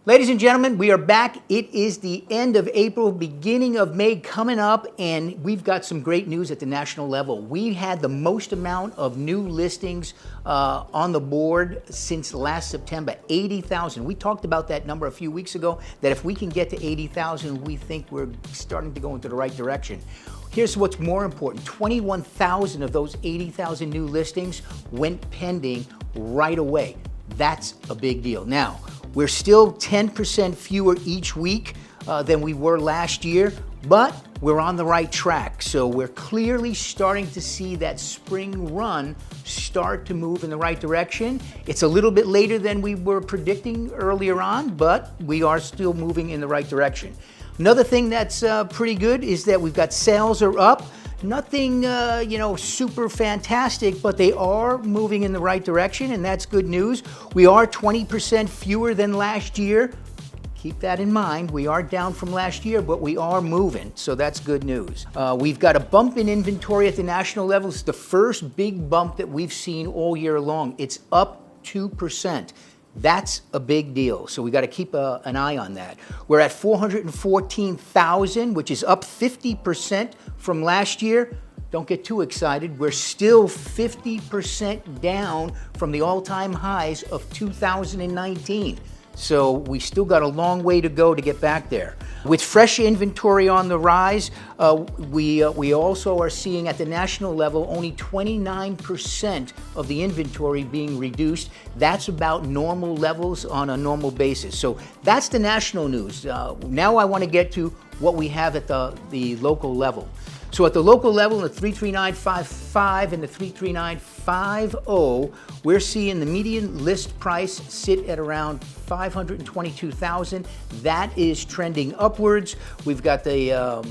Ladies and gentlemen, we are back. It is the end of April, beginning of May coming up, and we've got some great news at the national level. We had the most amount of new listings on the board since last September, 80,000. We talked about that number a few weeks ago, that if we can get to 80,000, we think we're starting to go into the right direction. Here's what's more important. 21,000 of those 80,000 new listings went pending right away. That's a big deal. Now, we're still 10% fewer each week than we were last year, but we're on the right track. So we're clearly starting to see that spring run start to move in the right direction. It's a little bit later than we were predicting earlier on, but we are still moving in the right direction. Another thing that's pretty good is that we've got sales are up. Nothing, super fantastic, but they are moving in the right direction, and that's good news. We are 20% fewer than last year. Keep that in mind. We are down from last year, but we are moving, so that's good news. We've got a bump in inventory at the national level. It's the first big bump that we've seen all year long. It's up 2%. That's a big deal, so we got to keep an eye on that. We're at 414,000, which is up 50% from last year. Don't get too excited. We're still 50% down from the all-time highs of 2019. So we still got a long way to go to get back there. With fresh inventory on the rise, we also are seeing at the national level only 29% of the inventory being reduced. That's about normal levels on a normal basis. So that's the national news. Now I want to get to what we have at the local level. So at the local level, in the 33955 and the 33950, we're seeing the median list price sit at around 522,000. That is trending upwards. We've got the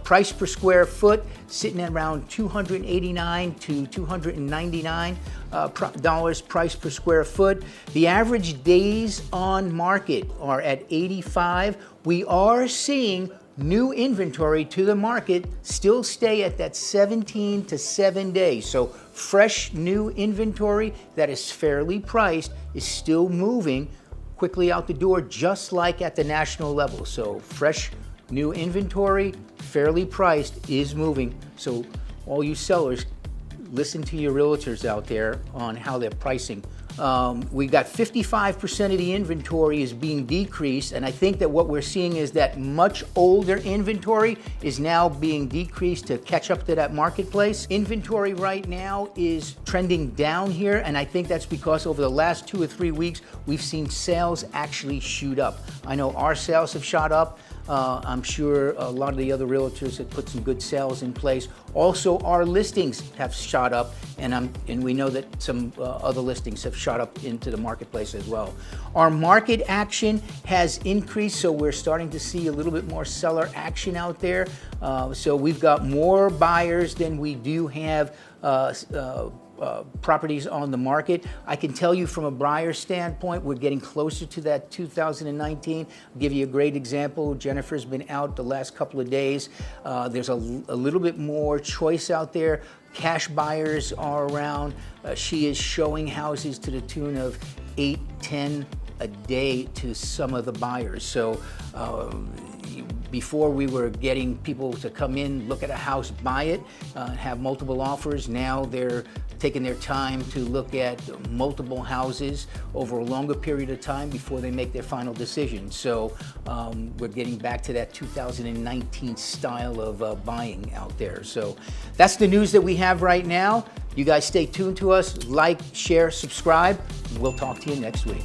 price per square foot sitting at around $289 to $299 dollars price per square foot. The average days on market are at 85. We are seeing new inventory to the market still stay at that 17 to 7 days. So fresh new inventory that is fairly priced is still moving quickly out the door, just like at the national level. So fresh new inventory, fairly priced, is moving. So all you sellers, listen to your realtors out there on how they're pricing. We got 55% of the inventory is being decreased, and I think that what we're seeing is that much older inventory is now being decreased to catch up to that marketplace. Inventory right now is trending down here, and I think that's because over the last 2 or 3 weeks, we've seen sales actually shoot up. I know our sales have shot up. I'm sure a lot of the other realtors have put some good sales in place. Also, our listings have shot up, and we know that some other listings have shot up into the marketplace as well. Our market action has increased, so we're starting to see a little bit more seller action out there. So we've got more buyers than we do have properties on the market. I can tell you from a buyer standpoint, we're getting closer to that 2019. I'll give you a great example. Jennifer's been out the last couple of days. There's a little bit more choice out there. Cash buyers are around. She is showing houses to the tune of 8, 10 a day to some of the buyers. So before we were getting people to come in, look at a house, buy it, have multiple offers. Now they're taking their time to look at multiple houses over a longer period of time before they make their final decision. So we're getting back to that 2019 style of buying out there. So that's the news that we have right now. You guys stay tuned to us, like, share, subscribe. We'll talk to you next week.